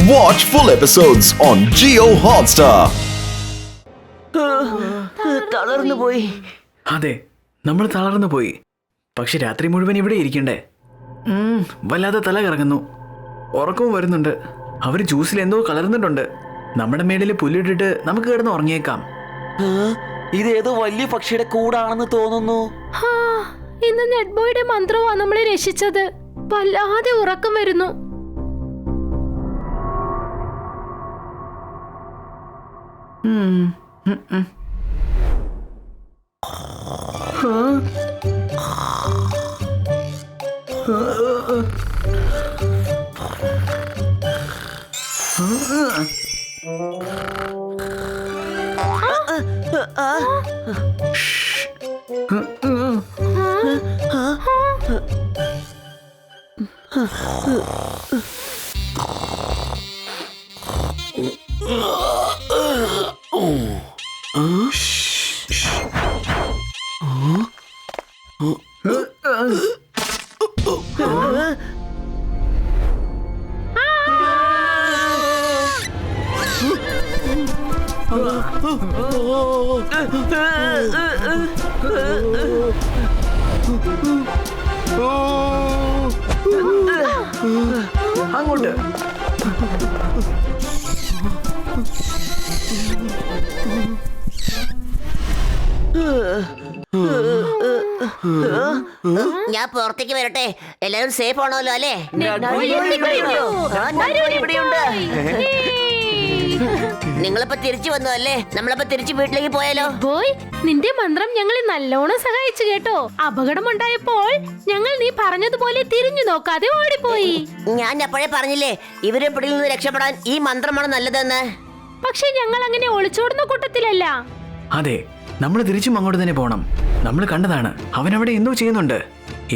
Watch full episodes on Jio Hotstar. തളർന്നു പോയി. അതെ, നമ്മൾ തളർന്നു പോയി. പക്ഷെ രാത്രി മുഴുവൻ ഇവിടെ ഇരിക്കണ്ടേ? വല്ലാതെ തല കറങ്ങുന്നു, ഉറക്കവും വരുന്നുണ്ട്. അവർ ജ്യൂസിൽ എന്തോ കലർന്നിട്ടുണ്ട്. നമ്മുടെ മേളിൽ പുല്ലിട്ടിട്ട് നമുക്ക് കിടന്ന് ഉറങ്ങിയേക്കാം. ഇത് ഏതോ വലിയ പക്ഷിയുടെ കൂടാണെന്ന് തോന്നുന്നു. ഇന്ന് നെറ്റ്ബോയുടെ മന്ത്രമാണ് നമ്മളെ രക്ഷിച്ചത്. വല്ലാതെ ഉറക്കം വരുന്നു. അങ്ങോട്ട് ഞാൻ പുറത്തേക്ക് വരട്ടെ. എല്ലാരും സേഫ് ആണല്ലോ അല്ലേ? നിങ്ങളിപ്പോ തിരിച്ചു വന്നു അല്ലേ? നമ്മളിപ്പോ തിരിച്ചു വീട്ടിലേക്ക് പോയാലോ? ബോയ്, നിന്റെ മന്ത്രം ഞങ്ങളെ നല്ലോണം സഹായിച്ചു കേട്ടോ. അപകടമുണ്ടായപ്പോൾ ഞങ്ങൾ നീ പറഞ്ഞതുപോലെ തിരിഞ്ഞു നോക്കാതെ ഓടിപ്പോയി. ഞാൻ അപ്പോഴേ പറഞ്ഞില്ലേ ഇവരെ പിടിയിൽ നിന്ന് രക്ഷപ്പെടാൻ ഈ മന്ത്രമാണ് നല്ലതെന്ന്. പക്ഷെ ഞങ്ങൾ അങ്ങനെ ഒളിച്ചോടുന്ന കൂട്ടത്തിലല്ല. അതെ, നമ്മൾ തിരിച്ചും അങ്ങോട്ട് തന്നെ പോണം. നമ്മൾ കണ്ടതാണ്, അവൻ അവിടെ എന്തോ ചെയ്യുന്നുണ്ട്.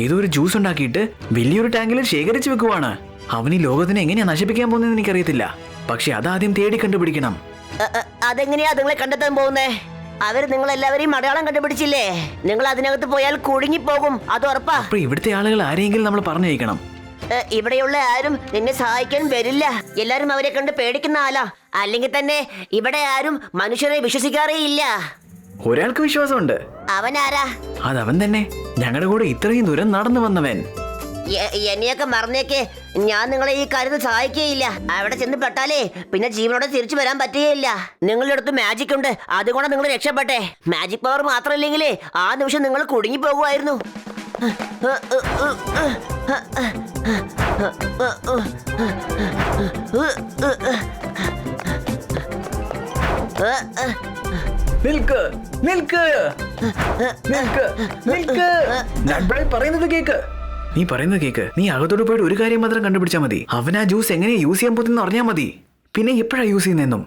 ഏതോ ഒരു ജ്യൂസ് ഉണ്ടാക്കിയിട്ട് വലിയൊരു ടാങ്കിൽ ശേഖരിച്ചു വെക്കുവാണ്. അവൻ ഈ ലോകത്തിനെ എങ്ങനെയാ നശിപ്പിക്കാൻ പോകുന്നതെന്ന് എനിക്കറിയത്തില്ല. പക്ഷെ അതാദ്യം തേടി കണ്ടുപിടിക്കണം. അതെങ്ങനെയാ നിങ്ങളെ കണ്ടെത്താൻ പോകുന്നേ? അവര് നിങ്ങൾ എല്ലാവരെയും അടയാളം കണ്ടുപിടിച്ചില്ലേ? നിങ്ങൾ അതിനകത്ത് പോയാൽ കുടുങ്ങിപ്പോകും, അത് ഉറപ്പാ. അപ്പൊ ഇവിടുത്തെ ആളുകൾ ആരെങ്കിലും നമ്മൾ പറഞ്ഞയക്കണം. ഇവിടെയുള്ള ആരും നിന്നെ സഹായിക്കാൻ വരില്ല. എല്ലാരും അവരെ കണ്ട് പേടിക്കുന്ന ആലാ. അല്ലെങ്കിൽ തന്നെ ഇവിടെ ആരും മനുഷ്യരെ വിശ്വസിക്കാറേ ഇല്ല. ഒരാൾക്ക് വിശ്വാസമുണ്ട്. അവനാരാ? അതവൻ തന്നെ, ഞങ്ങളുടെ കൂടെ ഇത്രയും ദൂരം നടന്നു വന്നവൻ. എന്നെയൊക്കെ മറന്നേക്ക്. ഞാൻ നിങ്ങളെ ഈ കാര്യത്തിൽ സഹായിക്കുകയില്ല. അവിടെ ചെന്ന് പെട്ടാലേ പിന്നെ ജീവനോടെ തിരിച്ചു വരാൻ പറ്റുകയില്ല. നിങ്ങളുടെ അടുത്ത് മാജിക് ഉണ്ട്, അതുകൊണ്ട് നിങ്ങൾ രക്ഷപ്പെട്ടെ. മാജിക് പവർ മാത്രമില്ലെങ്കിലേ ആ നിമിഷം നിങ്ങൾ കുടുങ്ങി പോകുമായിരുന്നു. നിൽക്ക്, നിൽക്ക്, നിൽക്ക്, നിൽക്ക്. നട്ബോയ് പറയുന്നത് കേക്ക്. നീ പറയുന്നത് കേക്ക്. നീ അകത്തോട്ട് പോയിട്ട് ഒരു കാര്യം മാത്രം കണ്ടുപിടിച്ചാൽ മതി. അവൻ ആ ജ്യൂസ് എങ്ങനെയാ യൂസ് ചെയ്യാൻ പോകുന്ന അറിഞ്ഞാൽ മതി. പിന്നെ എപ്പോഴാ യൂസ് ചെയ്യുന്നെന്നും.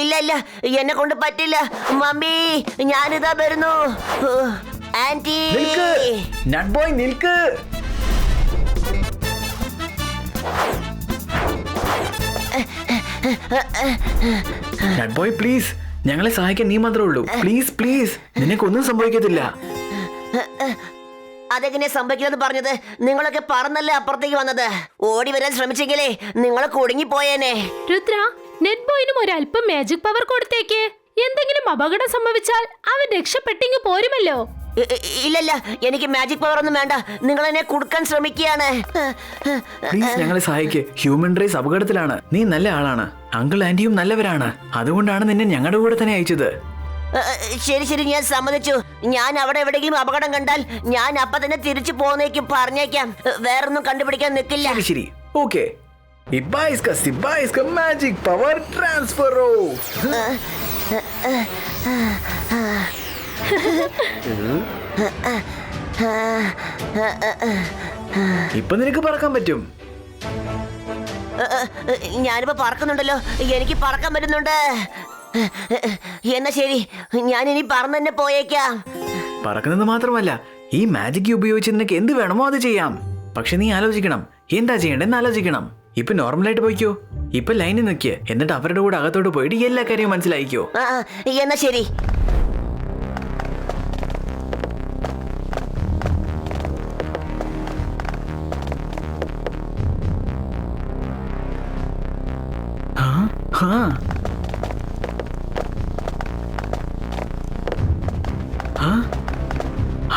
ഇല്ല ഇല്ല, എന്നെ കൊണ്ട് പറ്റില്ല. മമ്മി, ഞാനിതാ വരുന്നു. ആന്റി, നട്ബോയ് നിൽക്ക്. നട്ബോയ് പ്ലീസ്, ഞങ്ങളെ സഹായിക്കാൻ നീ മാത്രമേ ഉള്ളൂ. പ്ലീസ് പ്ലീസ്, നിനക്കൊന്നും സംഭവിക്കത്തില്ല. അതെങ്ങനെയാ സംഭവിക്കുന്നത് പറഞ്ഞത്? നിങ്ങളൊക്കെ പറന്നല്ലേ അപ്പുറത്തേക്ക് വന്നത്. ഓടി വരാൻ ശ്രമിച്ചെങ്കിലേ നിങ്ങൾ കുടുങ്ങിപ്പോയേനെ. രുദ്ര, നെറ്റ്ബോയിനും ഒരല്പം മാജിക് പവർ കൊടുത്തേക്ക്. എന്തെങ്കിലും അപകടം സംഭവിച്ചാൽ അവൻ രക്ഷപ്പെട്ടിങ്ങ് പോരുമല്ലോ. ഇല്ലല്ല, എനിക്ക് മാജിക് പവർ ഒന്നും വേണ്ട. നിങ്ങൾ എന്നെ കുടുക്കാൻ ശ്രമിക്കുകയാണ്. പ്ലീസ് ഞങ്ങളെ സഹായിക്ക്. ഹ്യൂമൻ റേസ് അപകടത്തിലാണ്. നീ നല്ല ആളാണ്. അങ്കിൾ ആന്റിയും നല്ലവരാണ്. അതുകൊണ്ടാണ് നിന്നെ ഞങ്ങളുടെ കൂടെ തന്നെ അയച്ചത്. ശരി ശരി, ഞാൻ സമ്മതിച്ചു. ഞാൻ അവിടെ എവിടെയെങ്കിലും അപകടം കണ്ടാൽ ഞാൻ അപ്പൊ തന്നെ തിരിച്ചു പോന്നേക്കും പറഞ്ഞേക്കാം. വേറൊന്നും കണ്ടുപിടിക്കാൻ നിൽക്കില്ല. ശരി ശരി, ഓക്കെ. Magic power transfer. ഇപ്പൊ നിനക്ക് പറക്കാൻ പറ്റും. ഞാനിപ്പോ പറക്കുന്നുണ്ടല്ലോ, എനിക്ക് പറക്കാൻ പറ്റുന്നുണ്ട്. എന്നാ ശരി, ഞാൻ ഇനി പറന്ന് തന്നെ പോയേക്കാം. പറക്കുന്നത് മാത്രമല്ല, ഈ മാജിക് ഉപയോഗിച്ച് നിനക്ക് എന്ത് വേണമോ അത് ചെയ്യാം. പക്ഷെ നീ ആലോചിക്കണം, എന്താ ചെയ്യണ്ടെന്ന് ആലോചിക്കണം. ഇപ്പൊ നോർമലായിട്ട് പോയിക്കോ. ഇപ്പൊ ലൈനിൽ നിൽക്കുക, എന്നിട്ട് അവരുടെ കൂടെ അകത്തോട്ട് പോയിട്ട് എല്ലാ കാര്യവും മനസ്സിലായിക്കോ. എന്നാ ശരി.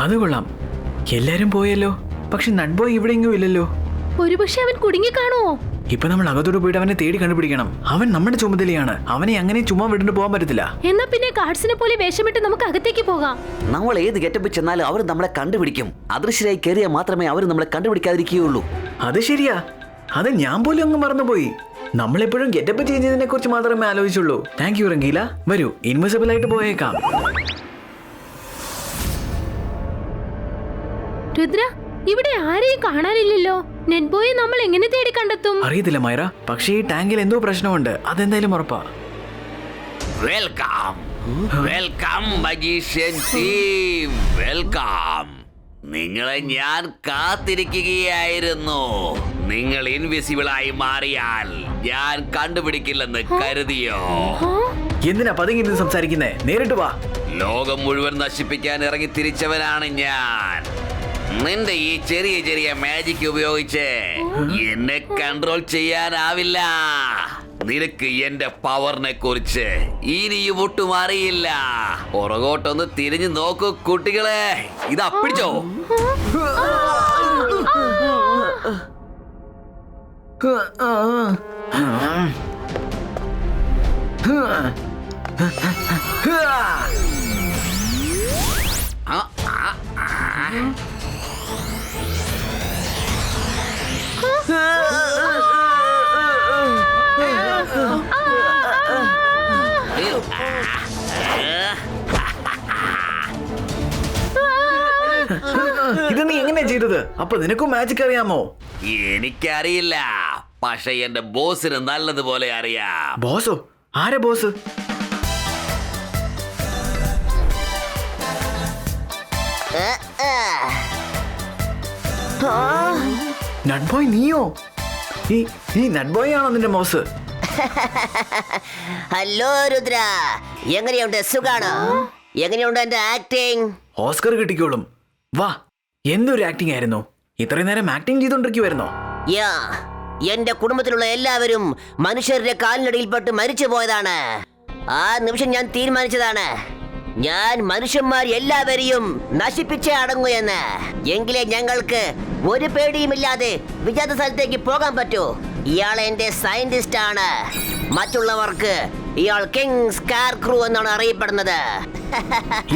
അത് കൊള്ളാം. എല്ലാരും പോയല്ലോ. പക്ഷെ നട്ബോയ് ഇവിടെ എങ്ങും ഇല്ലല്ലോ. ഒരുപക്ഷെ അവൻ കുടുങ്ങി കാണുമോ? ഇപ്പൊ നമ്മൾ അകത്തോട്ട് പോയിട്ട് അവനെ തേടി കണ്ടുപിടിക്കണം. അവൻ നമ്മുടെ ചുമതലയാണ്. അവനെ അങ്ങനെ ചുമ്മാ വിട്ടിട്ട് പോകാൻ പറ്റത്തില്ല. എന്നാ പിന്നെ ഗാർഡ്സിനെ പോലെ വേഷമിട്ട് നമുക്ക് അകത്തേക്ക് പോകാം. നമ്മൾ ഏത് ഗെറ്റപ്പിൽ ചെന്നാലും അവർ നമ്മളെ കണ്ടുപിടിക്കും. അദൃശ്യരായി കയറിയാൽ മാത്രമേ അവർ നമ്മളെ കണ്ടുപിടിക്കാതിരിക്കുകയുള്ളൂ. അത് ശരിയാ. അത് ഞാൻ പോലും അങ്ങ് മറന്നുപോയി. നമ്മളെപ്പോഴും ഗെറ്റപ്പ് ചെയ്യുന്നതിനെ കുറിച്ച് മാത്രമേ ആലോചിച്ചുള്ളൂ. Thank you Rangeela. വരൂ, ഇൻവിസിബിൾ ആയിട്ട് പോയേക്കാം. രുദ്ര, ഇവിടെ ആരെയും കാണാനില്ലല്ലോ. നെറ്റ്ബോയെ നമ്മൾ എങ്ങനെ തേടി കണ്ടെത്തും? അറിയത്തില്ല മൈറ. പക്ഷേ ഈ ടാങ്കിൽ എന്തോ പ്രശ്നമുണ്ട്. അതെന്തായാലും ഉറപ്പാ. Welcome welcome magician team, welcome. നിങ്ങളെ ഞാൻ കാത്തിരിക്കുകയായിരുന്നു. നിങ്ങൾ ഇൻവിസിബിൾ ആയി മാറിയാൽ ഞാൻ കണ്ടുപിടിക്കില്ലെന്ന് കരുതിയോ? എന്തിനാ പതുങ്ങി സംസാരിക്കുന്നേ? നേരിട്ട് വാ. ലോകം മുഴുവൻ നശിപ്പിക്കാൻ ഇറങ്ങി തിരിച്ചവനാണ് ഞാൻ. നിന്റെ ഈ ചെറിയ ചെറിയ മാജിക് ഉപയോഗിച്ച് എന്നെ കൺട്രോൾ ചെയ്യാനാവില്ല. നിനക്ക് എന്റെ പവറിനെ കുറിച്ച് ഇനിയും ഒട്ടും അറിയില്ല. പുറകോട്ടൊന്ന് തിരിഞ്ഞു നോക്കൂ കുട്ടികളെ. ഇതാ പിടിച്ചോ. ഇത് നീ എങ്ങനെയാ ചെയ്തത്? അപ്പൊ നിനക്കും മാജിക് അറിയാമോ? എനിക്കറിയില്ല, പക്ഷെ എന്റെ ബോസിന് നല്ലതുപോലെ അറിയാം. ബോസോ? ആരെ ബോസ്? നട്ബോയ് നീയോ? ഈ നട്ബോയ് ആണോ നിന്റെ ബോസ്? ഹലോ രുദ്ര, എങ്ങനെയുണ്ട്? സുഖാണോ? എങ്ങനെയുണ്ട് എന്റെ ആക്ടിങ്? ഓസ്കർ കിട്ടിക്കോളും. വാ, എന്തൊരു ആക്ടിംഗ് ആയിരുന്നു. ഇത്രയും നേരം ആക്ടിംഗ് ചെയ്തോണ്ടിരിക്കുവായിരുന്നോ? യാ, എന്റെ കുടുംബത്തിലുള്ള എല്ലാവരും മനുഷ്യരുടെ കാലിനടിയിൽപ്പെട്ട് മരിച്ചു പോയതാണ്. ആ നിമിഷം ഞാൻ തീരുമാനിച്ചതാണ്, ഞാൻ മനുഷ്യന്മാർ എല്ലാവരെയും നശിപ്പിച്ചേ അടങ്ങൂ എന്ന്. എങ്കിലേ ഞങ്ങൾക്ക് ഒരു പേടിയുമില്ലാതെ വിജാത സ്ഥലത്തേക്ക് പോകാൻ പറ്റൂ. ഇയാൾ എന്റെ സയന്റിസ്റ്റ് ആണ്. മറ്റുള്ളവർക്ക് ഇയാൾ കിങ് സ്കാർക്രൂ എന്നാണ് അറിയപ്പെടുന്നത്.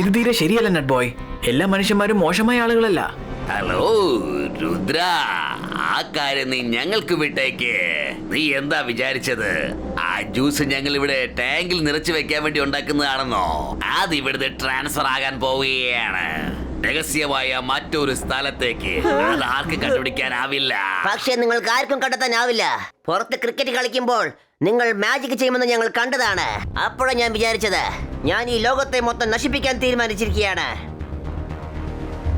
ഇത് തീരെ ശരിയല്ല നട്ബോയ്. എല്ലാ മനുഷ്യന്മാരും മോശമായ ആളുകളല്ല. ഹലോ രുദ്ര, ആ കാര്യം നീ ഞങ്ങൾക്ക് വിട്ടേക്ക്. നീ എന്താ വിചാരിച്ചത്? ആ ജ്യൂസ് ഞങ്ങൾ ഇവിടെ ടാങ്കിൽ നിറച്ചു വെക്കാൻ വേണ്ടി ഉണ്ടാക്കുന്നതാണെന്നോ? അത് ഇവിടുത്തെ ട്രാൻസ്ഫർ ആകാൻ പോവുകയാണ് രഹസ്യമായ മറ്റൊരു സ്ഥലത്തേക്ക്. അത് ആർക്ക് കണ്ടുപിടിക്കാനാവില്ല. പക്ഷേ നിങ്ങൾക്ക് ആർക്കും കണ്ടെത്താനാവില്ല. പുറത്ത് ക്രിക്കറ്റ് കളിക്കുമ്പോൾ നിങ്ങൾ മാജിക് ചെയ്യുമെന്ന് ഞങ്ങൾ കണ്ടതാണ്. അപ്പോഴാണ് ഞാൻ വിചാരിച്ചത്, ഞാൻ ഈ ലോകത്തെ മൊത്തം നശിപ്പിക്കാൻ തീരുമാനിച്ചിരിക്കുകയാണ്.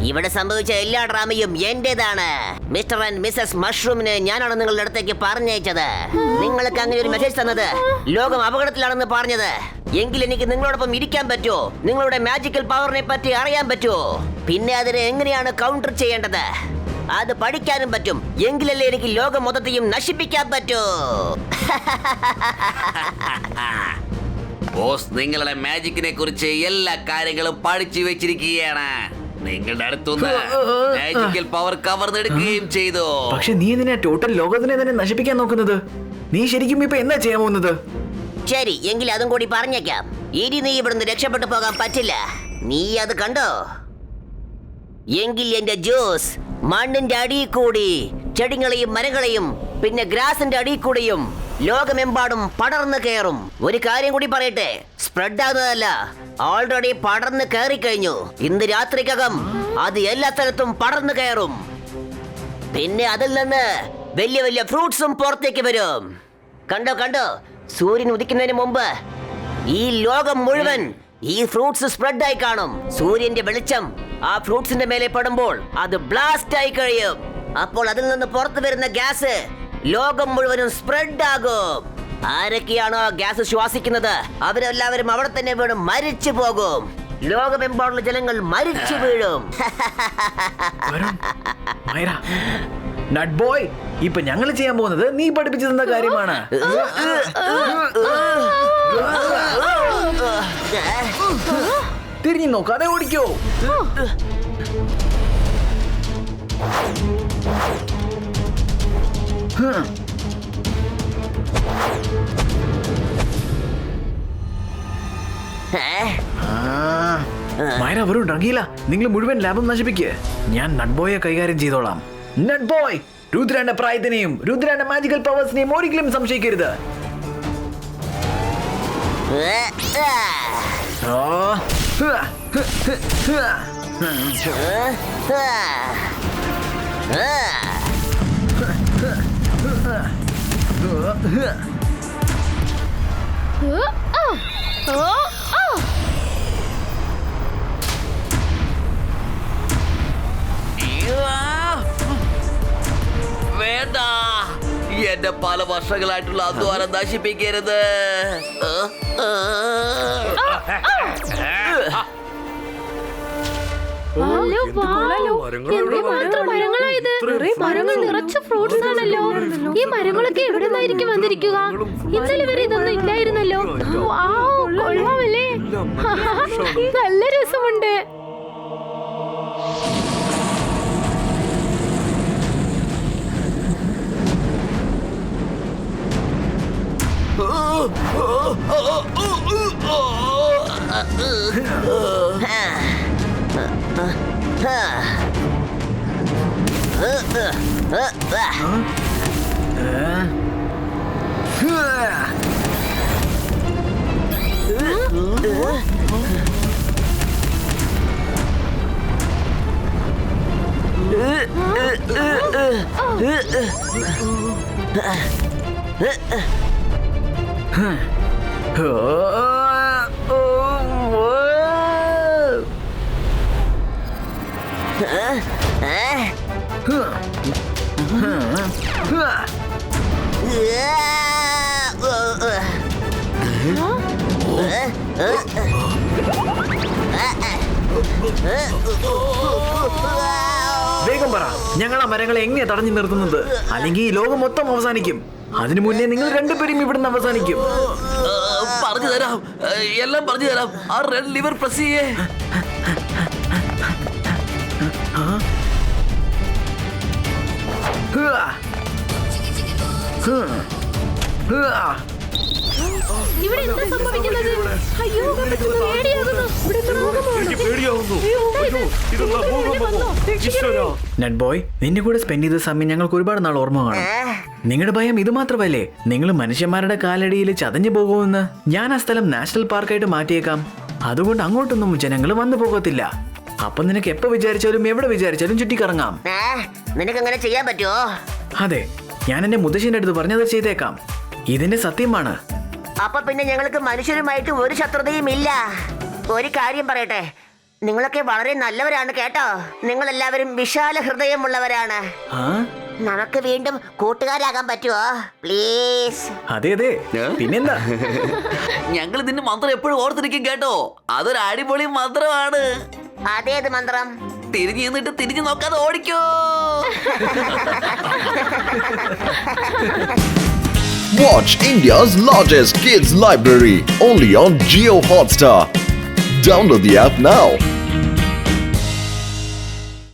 ഇവിടെ സംഭവിച്ച എല്ലാ ഡ്രാമയും എന്റേതാണ്. മിസ്റ്റർ ആൻഡ് മിസ്സസ് മഷ്റൂമിന് ഞാനാണ് നിങ്ങളുടെ അടുത്തേക്ക് പറഞ്ഞയച്ചത്. നിങ്ങൾക്ക് അങ്ങനെ ഒരു മെസ്സേജ് തന്നത്, ലോകം അപകടത്തിലാണെന്ന് പറഞ്ഞത്. എങ്കിൽ എനിക്ക് നിങ്ങളോടൊപ്പം ഇരിക്കാൻ പറ്റുമോ? നിങ്ങളുടെ മാജിക്കൽ പവറിനെ പറ്റി അറിയാൻ പറ്റുമോ? പിന്നെ അതിനെ എങ്ങനെയാണ് കൗണ്ടർ ചെയ്യേണ്ടത് അത് പഠിക്കാനും പറ്റും. എങ്കിലല്ലേ എനിക്ക് ലോകം മൊത്തത്തെയും നശിപ്പിക്കാൻ പറ്റൂ. ബോസ് നിങ്ങളുടെ മാജിക്കിനെ കുറിച്ച് എല്ലാ കാര്യങ്ങളും പഠിച്ചു വെച്ചിരിക്കുകയാണ്. നിങ്ങളുടെ അടുത്തുനിന്ന് മാജിക്കൽ പവർ കവർന്നെടുക്കുകയും ചെയ്തു. പക്ഷെ നീ എന്തിനാ ടോട്ടൽ ലോകത്തിനെ തന്നെ നശിപ്പിക്കാൻ നോക്കുന്നത്? നീ ശരിക്കും ഇപ്പൊ എന്താ ചെയ്യാൻ പോകുന്നത്? ശരി, എങ്കിൽ അതും കൂടി പറഞ്ഞേക്കാം. ഇനി നീ ഇവിടുന്ന് രക്ഷപ്പെട്ടു പോകാൻ പറ്റില്ല. നീ അത് കണ്ടോ? എങ്കിൽ എന്റെ ജ്യൂസ് മണ്ണിന്റെ അടിയിൽ കൂടി ചെടികളെയും മരങ്ങളെയും പിന്നെ ഗ്രാസിന്റെ അടിയിൽ കൂടിയും ലോകമെമ്പാടും പടർന്നു കയറും. ഒരു കാര്യം കൂടി പറയട്ടെ, സ്പ്രെഡ് ആകുന്നതല്ല, ഓൾറെഡി പടർന്നു കയറിക്കഴിഞ്ഞു. ഇന്ന് രാത്രിക്കകം അത് എല്ലാ സ്ഥലത്തും പടർന്നു കയറും. പിന്നെ അതിൽ നിന്ന് വലിയ വലിയ ഫ്രൂട്ട്സും പുറത്തേക്ക് വരും. കണ്ടോ കണ്ടോ, സൂര്യൻ ഉദിക്കുന്നതിന് മുമ്പ് ഈ ലോകം മുഴുവൻ ഈ ഫ്രൂട്ട്സ് സ്പ്രെഡ് ആയി കാണും. സൂര്യന്റെ വെളിച്ചം ആ ഫ്രൂട്ട്സിന്റെ മേലെ പെടുമ്പോൾ അത് ബ്ലാസ്റ്റ് ആയി കഴിയും. അപ്പോൾ അതിൽ നിന്ന് പുറത്തു വരുന്ന ഗ്യാസ് ലോകം മുഴുവനും സ്പ്രെഡ് ആകും. ആരൊക്കെയാണോ ആ ഗ്യാസ് ശ്വാസിക്കുന്നത് അവരെല്ലാവരും അവിടെ തന്നെ വീണ് മരിച്ചു പോകും. ലോകമെമ്പാടുള്ള ജനങ്ങൾ മരിച്ചു വീഴും. നട്ട് ബോയ്, ഇപ്പൊ ഞങ്ങൾ ചെയ്യാൻ പോകുന്നത് നീ പഠിപ്പിച്ചു തന്ന കാര്യമാണ്. തിരിഞ്ഞു നോക്കാതെ ഓടിക്കോ. മൈര വെറും ഡ്രഗിയില്ല. നിങ്ങൾ മുഴുവൻ ലാബും നശിപ്പിക്കുക. ഞാൻ നട്ട് ബോയെ കൈകാര്യം ചെയ്തോളാം. നട്ട് ബോയ്, രുദ്രന്റെ പ്രായത്തിനെയും രുദ്രന്റെ മാജിക്കൽ പവേഴ്സിനെയും ഒരിക്കലും സംശയിക്കരുത്. വേണ്ട, എന്റെ പല വർഷങ്ങളായിട്ടുള്ള അധ്വാനം നശിപ്പിക്കരുത്. മരങ്ങൾ നിറച്ച് ഫ്രൂട്ട്സ് ആണല്ലോ. ഈ മരങ്ങളൊക്കെ എവിടെ നിന്നായിരിക്കും വന്നിരിക്കുക? ഇന്നലെ വരെ ഇതൊന്നും ഇല്ലായിരുന്നല്ലോ. കൊള്ളാമല്ലേ? നല്ല രസമുണ്ട്. വേഗം പറ, ഞങ്ങൾ ആ മരങ്ങളെ എങ്ങനെയാ തടഞ്ഞു നിർത്തുന്നത്? അല്ലെങ്കിൽ ഈ ലോകം മൊത്തം അവസാനിക്കും. അതിനു മുന്നേ നിങ്ങൾ രണ്ടുപേരും ഇവിടുന്ന് അവസാനിക്കും. പറഞ്ഞു തരാം, എല്ലാം പറഞ്ഞു തരാം. ആ റെഡ് ലിവർ പ്രസ് ചെയ്യേ. ഇവിടെ എന്താ സംഭവിക്കുന്നത്? അയ്യോ, പേടിയാകുന്നു. നട്ട് ബോയ്, നിന്റെ കൂടെ സ്പെൻഡ് ചെയ്ത സമയം ഞങ്ങൾക്ക് ഒരുപാട് നാൾ ഓർമ്മ കാണും. നിങ്ങളുടെ ഭയം ഇത് മാത്രമല്ലേ? നിങ്ങൾ മനുഷ്യന്മാരുടെ കാലടിയിൽ ചതഞ്ഞു പോകുമെന്ന്. ഞാൻ ആ സ്ഥലം നാഷണൽ പാർക്കായിട്ട് മാറ്റിയേക്കാം. അതുകൊണ്ട് അങ്ങോട്ടൊന്നും ജനങ്ങൾ വന്നു പോകത്തില്ല. അപ്പൊ നിനക്ക് എപ്പോ വിചാരിച്ചാലും എവിടെ വിചാരിച്ചാലും ചുറ്റിക്കറങ്ങാം. നിനക്ക് അങ്ങനെ ചെയ്യാൻ പറ്റുമോ? അതെ, ഞാൻ എന്റെ മുത്തശ്ശിന്റെ അടുത്ത് പറഞ്ഞത് ചെയ്തേക്കാം. ഇതിന്റെ സത്യമാണ്. അപ്പൊ പിന്നെ ഞങ്ങൾക്ക് മനുഷ്യരുമായിട്ട് ഒരു ശത്രുതയും ഇല്ല. ഒരു കാര്യം പറയട്ടെ, നിങ്ങളൊക്കെ വളരെ നല്ലവരാണ് കേട്ടോ. നിങ്ങൾ എല്ലാവരും വിശാല ഹൃദയമുള്ളവരാണ്. നമുക്ക് വീണ്ടും കൂട്ടുകാരാകാൻ പറ്റുമോ പ്ലീസ്? അതെ അതെ, പിന്നെന്താ? ഞങ്ങൾ നിന്റെ മന്ത്രം എപ്പോഴും ഓർത്തിരിക്കും കേട്ടോ. അതൊരു അടിപൊളി മന്ത്രമാണ്. അതേത് മന്ത്രം? തിരിഞ്ഞു നിന്നിട്ട് തിരിഞ്ഞു നോക്കാതെ ഓടിക്കോ. Watch India's largest kids library only on Jio Hotstar. Download the app now.